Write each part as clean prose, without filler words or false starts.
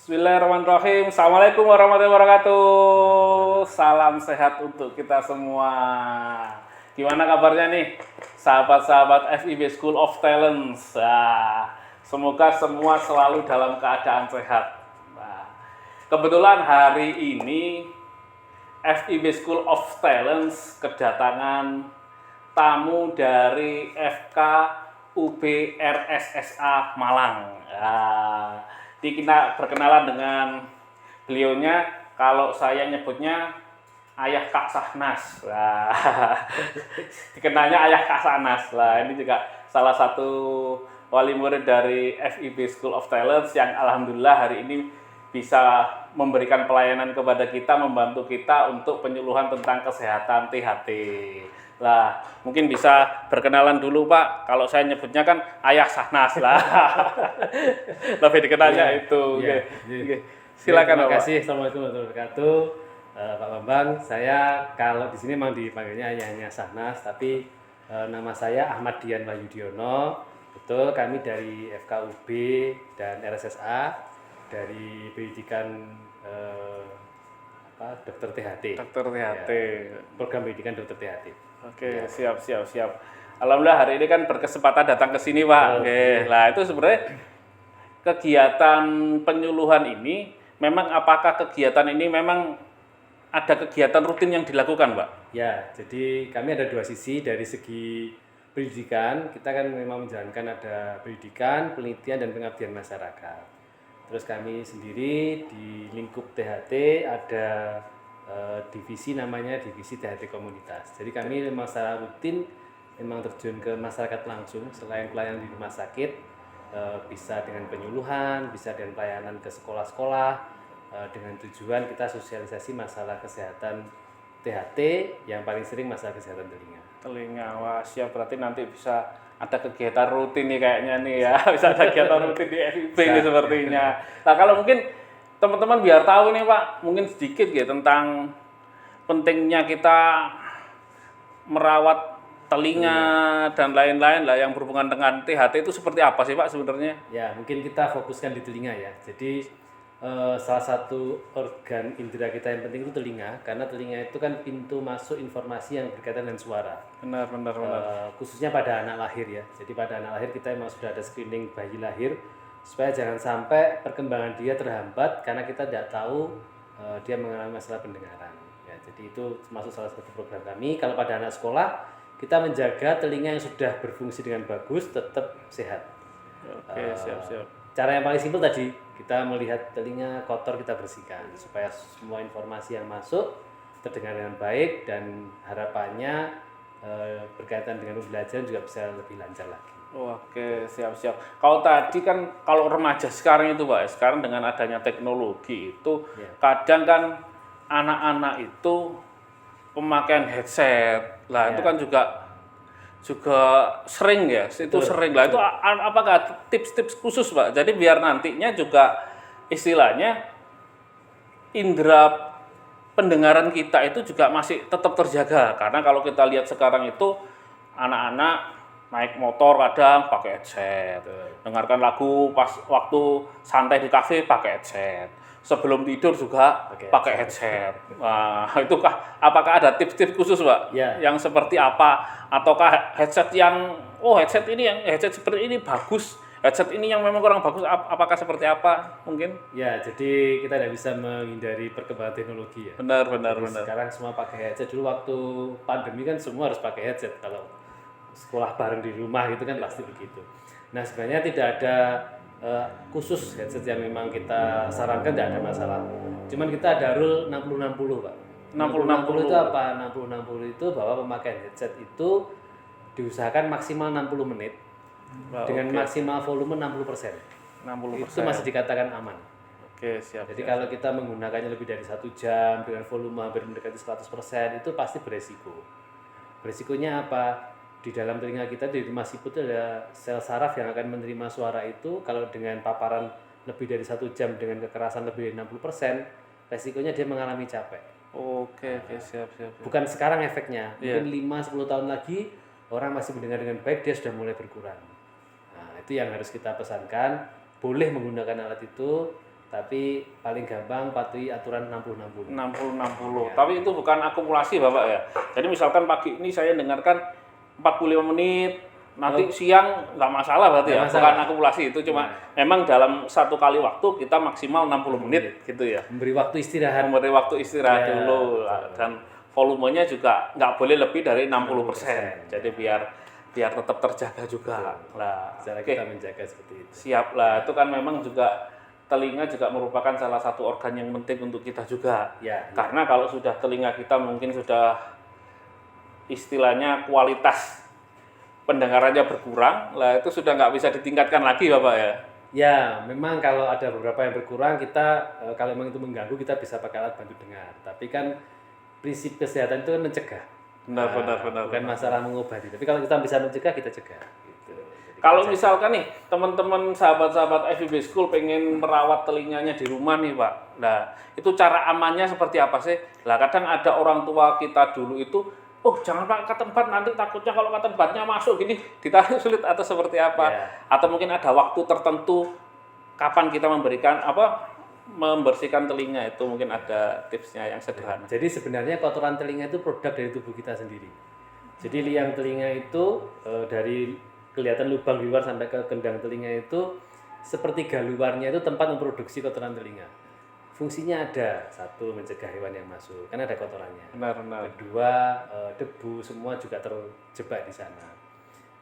Bismillahirrahmanirrahim. Assalamualaikum warahmatullahi wabarakatuh. Salam sehat untuk kita semua. Gimana kabarnya nih, sahabat-sahabat FIB School of Talents? Semoga semua selalu dalam keadaan sehat. Kebetulan hari ini FIB School of Talents kedatangan tamu dari FK UB RSSA Malang. Kita berkenalan dengan beliaunya, kalau saya nyebutnya Ayah Kak Sahnas. Dikenalnya Ayah Kak Sahnas. Ini juga salah satu wali murid dari FIB School of Talents yang alhamdulillah hari ini bisa memberikan pelayanan kepada kita, membantu kita untuk penyuluhan tentang kesehatan THT. Mungkin bisa berkenalan dulu Pak. Kalau saya nyebutnya kan Ayah Sahnas lah. Lebih dikenalnya itu. Oke. Silakan Terima Pak. kasih. Assalamualaikum warahmatullahi wabarakatuh. Pak Bambang, saya kalau di sini memang dipanggilnya Ayahnya Sahnas, tapi nama saya Ahmad Dian Wahyudiono. Betul, kami dari FKUB dan RSSA dari pendidikan dokter THT. Dokter THT. Program pendidikan dokter THT. Oke, siap. Alhamdulillah hari ini kan berkesempatan datang ke sini, Pak. Oke. Itu sebenarnya kegiatan penyuluhan ini memang apakah kegiatan ini memang ada kegiatan rutin yang dilakukan, Pak? Ya, jadi kami ada dua sisi. Dari segi pendidikan, kita kan memang menjalankan ada pendidikan, penelitian, dan pengabdian masyarakat. Terus kami sendiri di lingkup THT ada divisi namanya divisi THT komunitas. Jadi kami memang secara rutin memang terjun ke masyarakat langsung, selain pelayanan di rumah sakit, bisa dengan penyuluhan, bisa dengan pelayanan ke sekolah-sekolah, dengan tujuan kita sosialisasi masalah kesehatan THT, yang paling sering masalah kesehatan telinga. Wah siap, berarti nanti bisa ada kegiatan rutin nih kayaknya nih ya. Bisa ada kegiatan rutin di FIB nih sepertinya. Kalau mungkin teman-teman biar tahu nih Pak, mungkin sedikit ya tentang pentingnya kita merawat telinga dan lain-lain lah yang berhubungan dengan THT itu seperti apa sih Pak sebenarnya? Ya, mungkin kita fokuskan di telinga ya. Jadi salah satu organ indera kita yang penting itu telinga, karena telinga itu kan pintu masuk informasi yang berkaitan dengan suara. Benar. Khususnya pada anak lahir ya. Jadi pada anak lahir kita memang sudah ada screening bayi lahir, supaya jangan sampai perkembangan dia terhambat karena kita tidak tahu dia mengalami masalah pendengaran. Ya, jadi itu termasuk salah satu program kami. Kalau pada anak sekolah, kita menjaga telinga yang sudah berfungsi dengan bagus tetap sehat. Oke, siap. Cara yang paling simpel tadi, kita melihat telinga kotor kita bersihkan supaya semua informasi yang masuk terdengar dengan baik, dan harapannya berkaitan dengan pembelajaran juga bisa lebih lancar lagi. Oke, siap. Kalau tadi kan kalau remaja sekarang itu Pak, sekarang dengan adanya teknologi itu kadang kan anak-anak itu pemakaian headset. Itu kan juga sering ya. Itu sering lah. Itu apakah tips-tips khusus Pak? Jadi biar nantinya juga istilahnya indera pendengaran kita itu juga masih tetap terjaga. Karena kalau kita lihat sekarang itu anak-anak naik motor kadang pakai headset, dengarkan lagu pas waktu santai di kafe pakai headset, sebelum tidur juga pakai headset. Itukah apakah ada tips-tips khusus Pak? Yang seperti apa? Ataukah headset yang headset ini yang headset seperti ini bagus, headset ini yang memang kurang bagus, apakah seperti apa mungkin? Ya, jadi kita tidak bisa menghindari perkembangan teknologi ya. Benar. Sekarang semua pakai headset. Dulu waktu pandemi kan semua harus pakai headset, kalau sekolah bareng di rumah gitu kan pasti begitu. Nah, sebenarnya tidak ada khusus headset yang memang kita sarankan, tidak ada masalah. Cuman kita ada rule 60-60 Pak. 60-60 itu apa? 60-60 itu bahwa pemakaian headset itu diusahakan maksimal 60 menit dengan maksimal volume 60%. Itu masih dikatakan aman. Oke, siap. Jadi kalau kita menggunakannya lebih dari 1 jam dengan volume hampir mendekati 100%, itu pasti beresiko. Beresikonya apa? Di dalam telinga kita, di rumah siput itu ada sel saraf yang akan menerima suara itu. Kalau dengan paparan lebih dari 1 jam dengan kekerasan lebih dari 60%, resikonya dia mengalami capek. Oke, siap. Bukan sekarang efeknya, mungkin 5-10 tahun lagi orang masih mendengar dengan baik, dia sudah mulai berkurang. Nah, itu yang harus kita pesankan. Boleh menggunakan alat itu, tapi paling gampang patuhi aturan 60-60. 60-60. Tapi itu bukan akumulasi Bapak ya. Jadi misalkan pagi ini saya dengarkan 45 menit, nanti siang nggak masalah berarti Nggak ya. masalah. Bukan akumulasi, itu cuma memang dalam satu kali waktu kita maksimal 60 menit gitu ya. Memberi waktu istirahat. Memberi waktu istirahat Ya, dulu dan volumenya juga nggak boleh lebih dari 60%. Jadi biar tetap terjaga juga. Lah, Cara oke. kita menjaga seperti itu. Siap lah, itu kan memang juga telinga juga merupakan salah satu organ yang penting untuk kita juga. Ya, Karena kalau sudah telinga kita mungkin sudah istilahnya kualitas pendengarannya berkurang, lah itu sudah nggak bisa ditingkatkan lagi Bapak ya. ya, memang kalau ada beberapa yang berkurang, kita kalau memang itu mengganggu, kita bisa pakai alat bantu dengar. Tapi kan prinsip kesehatan itu kan mencegah. Benar. Bukan masalah mengobati. Tapi kalau kita bisa mencegah, kita cegah. Gitu. Jadi Kalau misalkan nih teman-teman sahabat-sahabat FIB School pengen merawat telinganya di rumah nih Pak, nah itu cara amannya seperti apa sih? Lah kadang ada orang tua kita dulu itu, oh jangan pakai cotton bud nanti takutnya kalau cotton budnya masuk gini ditarik sulit atau seperti apa? Ya. Atau mungkin ada waktu tertentu kapan kita membersihkan telinga, itu mungkin ada tipsnya yang sederhana. Jadi sebenarnya kotoran telinga itu produk dari tubuh kita sendiri. Jadi liang telinga itu dari kelihatan lubang di luar sampai ke gendang telinga itu sepertiga luarnya itu tempat memproduksi kotoran telinga. Fungsinya ada, satu mencegah hewan yang masuk, karena ada kotorannya. Benar. Kedua, debu semua juga terjebak di sana.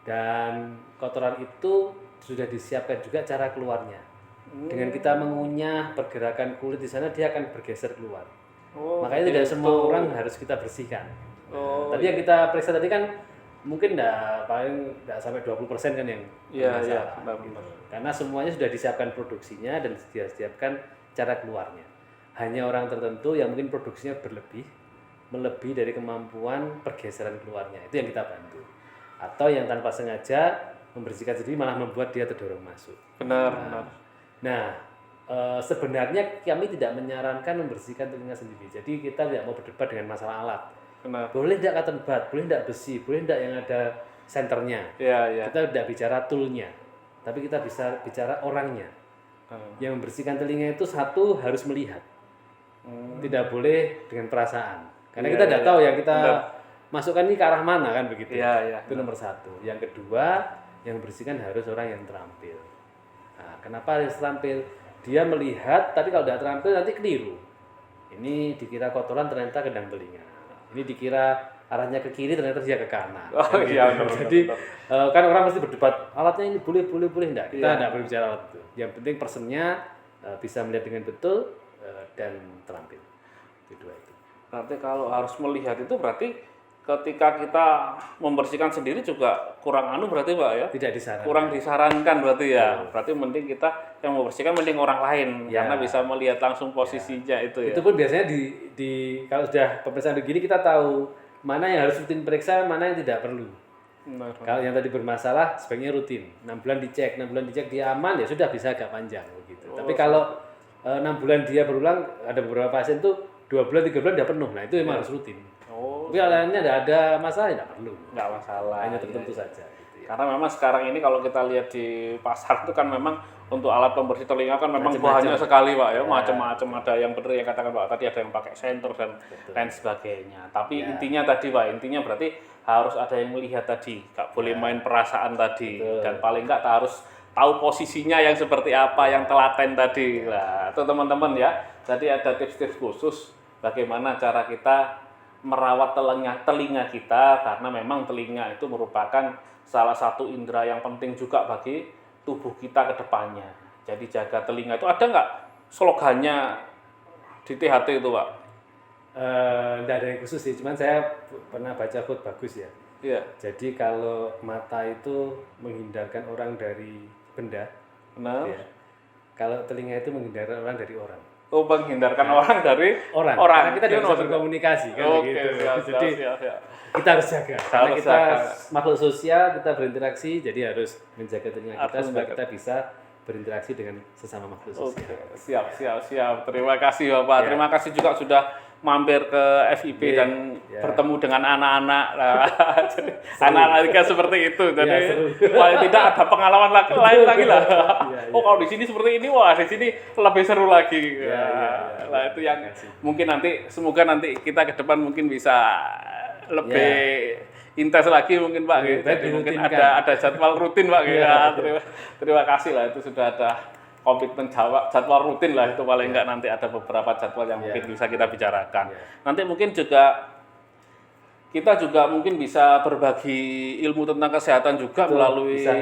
Dan kotoran itu sudah disiapkan juga cara keluarnya. Dengan kita mengunyah pergerakan kulit di sana, dia akan bergeser keluar. Makanya tidak semua orang harus kita bersihkan. Tapi yang kita periksa tadi kan mungkin paling sampai 20% kan yang bermasalah. benar. Karena semuanya sudah disiapkan produksinya dan disiapkan cara keluarnya. Hanya orang tertentu yang mungkin produksinya melebihi dari kemampuan pergeseran keluarnya. Itu yang kita bantu. Atau yang tanpa sengaja membersihkan sendiri malah membuat dia terdorong masuk. Benar. Nah, sebenarnya kami tidak menyarankan membersihkan telinga sendiri. Jadi kita tidak mau berdebat dengan masalah alat. Benar. Boleh tidak cotton bud, boleh tidak besi, boleh tidak yang ada senternya. Iya. Kita tidak bicara toolnya, tapi kita bisa bicara orangnya. Yang membersihkan telinga itu satu harus melihat, tidak boleh dengan perasaan. Karena kita tidak tahu yang kita masukkan ini ke arah mana kan begitu. Iya. Itu nomor satu. Yang kedua, yang membersihkan harus orang yang terampil. Nah, kenapa harus terampil? Dia melihat, tapi kalau tidak terampil nanti keliru. Ini dikira kotoran ternyata gendang telinga. Ini dikira arahnya ke kiri ternyata dia ke kanan. Iya. Jadi kan orang mesti berdebat alatnya ini boleh enggak. Kita tidak berbicara alat itu. Yang penting personnya bisa melihat dengan betul dan terampil. Kedua itu. Berarti kalau harus melihat itu berarti ketika kita membersihkan sendiri juga kurang berarti Pak ya? Tidak disarankan. Kurang disarankan berarti ya. Berarti mending kita yang membersihkan mending orang lain karena bisa melihat langsung posisinya itu ya. Itu pun biasanya di kalau sudah pemeriksaan begini kita tahu mana yang harus rutin periksa, mana yang tidak perlu. Benar. Kalau yang tadi bermasalah sebaiknya rutin. 6 bulan dicek dia aman ya sudah bisa agak panjang begitu. Tapi kalau 6 bulan dia berulang, ada beberapa pasien tuh 2 bulan 3 bulan udah penuh. Nah, itu memang harus rutin. Tapi kalau lainnya tidak ada masalah, tidak perlu. Nggak masalah. Hanya tertentu saja. Gitu ya. Karena memang sekarang ini kalau kita lihat di pasar itu kan memang untuk alat pembersih telinga kan memang banyak sekali Pak ya, macam-macam. Ada yang benar yang katakan Pak tadi, ada yang pakai senter dan lain sebagainya. Tapi intinya tadi Pak, intinya berarti harus ada yang melihat tadi, nggak boleh main perasaan tadi. Dan paling nggak harus tahu posisinya yang seperti apa, yang telaten tadi. Nah, itu teman-teman ya. Tadi ada tips-tips khusus bagaimana cara kita merawat telinga kita, karena memang telinga itu merupakan salah satu indera yang penting juga bagi tubuh kita ke depannya. Jadi jaga telinga itu ada nggak slogannya di THT itu Pak? Tidak ada yang khusus sih, cuman saya pernah baca quote bagus ya. Iya. Jadi kalau mata itu menghindarkan orang dari benda, Benar. ya. Kalau telinga itu menghindarkan orang dari orang. Oh, menghindarkan orang dari Orang. Karena kita tidak bisa berkomunikasi kan begitu. Jadi kita harus jaga. Karena kita makhluk sosial, kita berinteraksi, jadi harus menjaga telinga kita supaya kita bisa berinteraksi dengan sesama makhluk Oke, sosial. siap. Terima kasih Bapak. Ya. Terima kasih juga sudah mampir ke FIP Iya, dan ya. bertemu dengan anak-anak. Nah, jadi anak-anak seperti itu. Jadi seru. paling tidak ada pengalaman lain lagi lah. Iya, Oh, kalau di sini seperti ini, wah di sini lebih seru lagi. Iya. Nah, itu yang Terima kasih. mungkin semoga nanti kita ke depan mungkin bisa lebih intens lagi mungkin Pak. Lebih baik Jadi mungkin dirutinkan. ada jadwal rutin Pak. Iya. Terima kasih lah, itu sudah ada komitmen jadwal rutin lah, itu paling enggak nanti ada beberapa jadwal yang mungkin bisa kita bicarakan. Nanti mungkin kita juga mungkin bisa berbagi ilmu tentang kesehatan juga melalui bisa.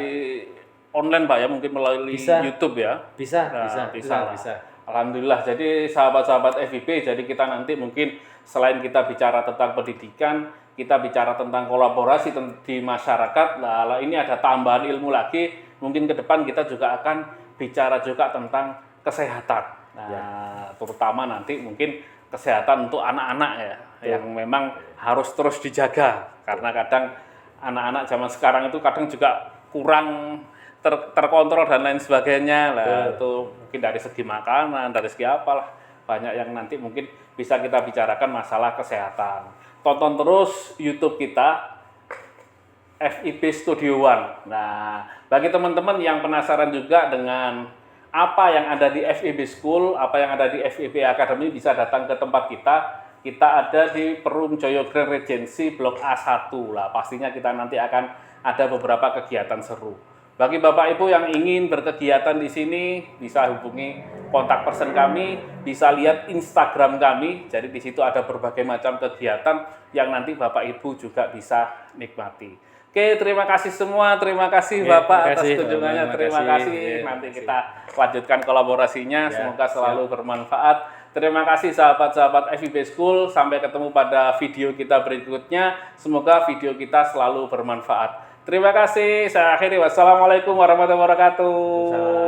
online Pak ya, mungkin melalui Bisa. YouTube ya. Bisa, Nah, bisa. Alhamdulillah. Jadi sahabat-sahabat FIP, jadi kita nanti mungkin selain kita bicara tentang pendidikan, kita bicara tentang kolaborasi di masyarakat. Nah, ini ada tambahan ilmu lagi. Mungkin ke depan kita juga akan bicara juga tentang kesehatan. Nah, terutama nanti mungkin kesehatan untuk anak-anak ya, yang memang harus terus dijaga. Karena kadang anak-anak zaman sekarang itu kadang juga kurang terkontrol dan lain sebagainya lah. Itu mungkin dari segi makanan, dari segi apalah, banyak yang nanti mungkin bisa kita bicarakan masalah kesehatan. Tonton terus YouTube kita FIP Studio One. Nah, bagi teman-teman yang penasaran juga dengan apa yang ada di FIP School, apa yang ada di FIP Academy, bisa datang ke tempat kita. Kita ada di Perum Joyo Grand Regency Blok A1 lah. Pastinya kita nanti akan ada beberapa kegiatan seru. Bagi Bapak Ibu yang ingin berkegiatan di sini, bisa hubungi kontak person kami, bisa lihat Instagram kami. Jadi di situ ada berbagai macam kegiatan yang nanti Bapak Ibu juga bisa nikmati. Oke, terima kasih semua. Terima kasih Bapak atas kunjungannya. Terima kasih. Nanti kita lanjutkan kolaborasinya. Semoga selalu bermanfaat. Terima kasih sahabat-sahabat FIP School. Sampai ketemu pada video kita berikutnya. Semoga video kita selalu bermanfaat. Terima kasih. Saya akhiri. Wassalamualaikum warahmatullahi wabarakatuh.